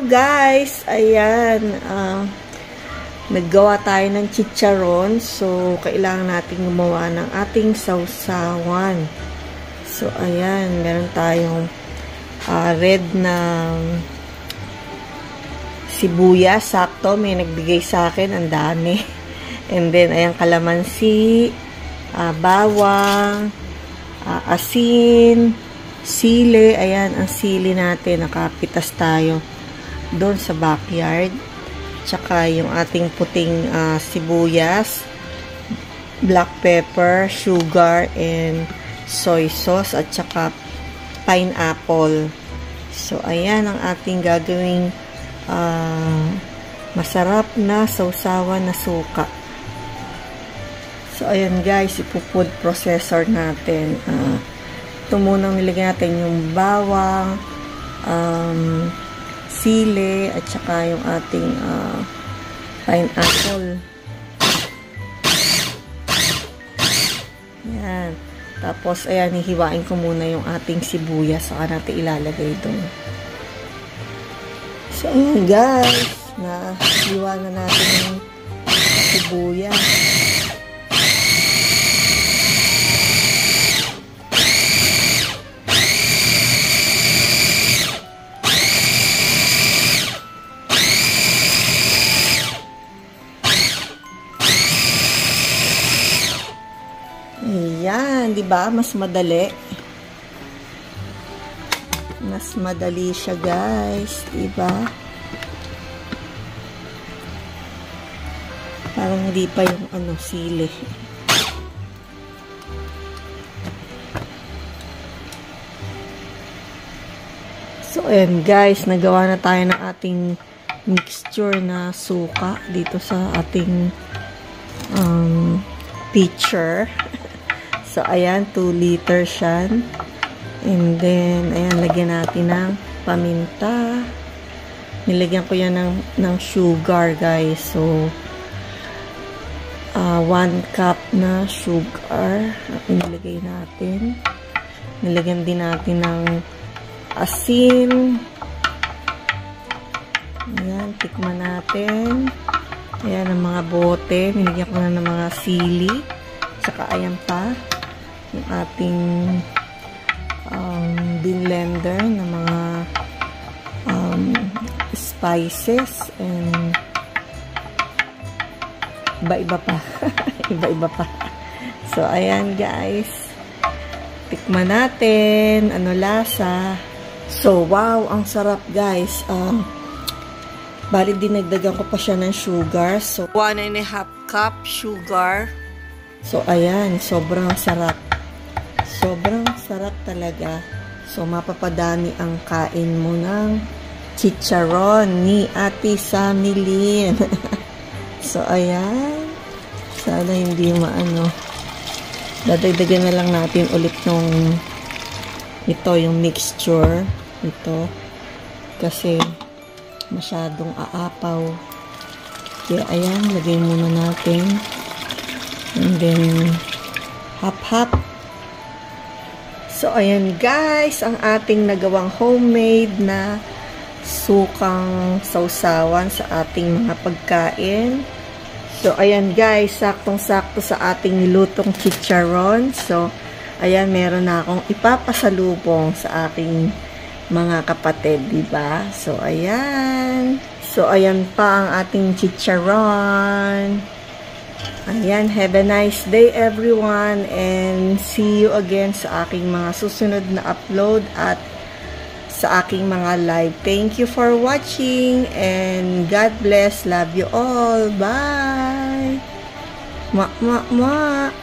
guys, ayan, naggawa tayo ng chicharon. So, kailangan natin gumawa ng ating sausawan. So, ayan, meron tayong red na sibuyas. Sakto, may nagbigay sa akin, ang dami. And then, ayan, kalamansi, bawang, asin, sili. Ayan, ang sili natin. Nakapitas tayo doon sa backyard. Tsaka yung ating puting sibuyas, black pepper, sugar, and soy sauce, at tsaka pineapple. So, ayan ang ating gagawing masarap na sausawan na suka. So, ayan guys, ipo-food processor natin. Ito munang nilagyan natin yung bawang, sili, at saka yung ating pineapple. Yan. Tapos, ayan, hihiwain ko muna yung ating sibuyas. Saka natin ilalagay doon. So, ayan guys, nahiwa na natin yung sibuyas. Ayan, di ba? Mas madali. Mas madali siya, guys. Di ba? Parang hindi pa yung sili. So, ayan, guys. Nagawa na tayo ng ating mixture na suka dito sa ating pitcher. So, ayan, 2 liters yan. And then, ayan, lagyan natin ng paminta. Nilagyan ko yan ng sugar, guys. So, 1 cup na sugar. Nilagay natin. Nilagyan din natin ng asin. Ayan, tikman natin. Ayan, ang mga bote. Nilagyan ko na ng mga sili. Saka, ayan pa. Yung ating blender na mga spices and iba-iba pa. Iba-iba pa. So, ayan guys. Tikman natin. Ano lasa. So, wow. Ang sarap guys. Bali dinagdagan ko pa siya ng sugar. So, 1.5 cup sugar. So, ayan. Sobrang sarap. Sobrang sarap talaga. So, mapapadami ang kain mo ng chicharon ni Ate Samilyn. So, ayan. Sana hindi maano. Dadagdagan na lang natin ulit yung mixture. Ito. Kasi, masyadong aapaw. Kaya, ayan. Lagay muna natin. And then, hap-hap. So, ayan guys, ang ating nagawang homemade na sukang sausawan sa ating mga pagkain. So, ayan guys, saktong-sakto sa ating nilutong chicharon. So, ayan, meron na akong ipapasalubong sa aking mga kapatid, diba? So, ayan. So, ayan pa ang ating chicharon. Ayan, have a nice day everyone, and see you again sa aking mga susunod na upload at sa aking mga live. Thank you for watching, and God bless. Love you all. Bye! Mwah, mwah, mwah!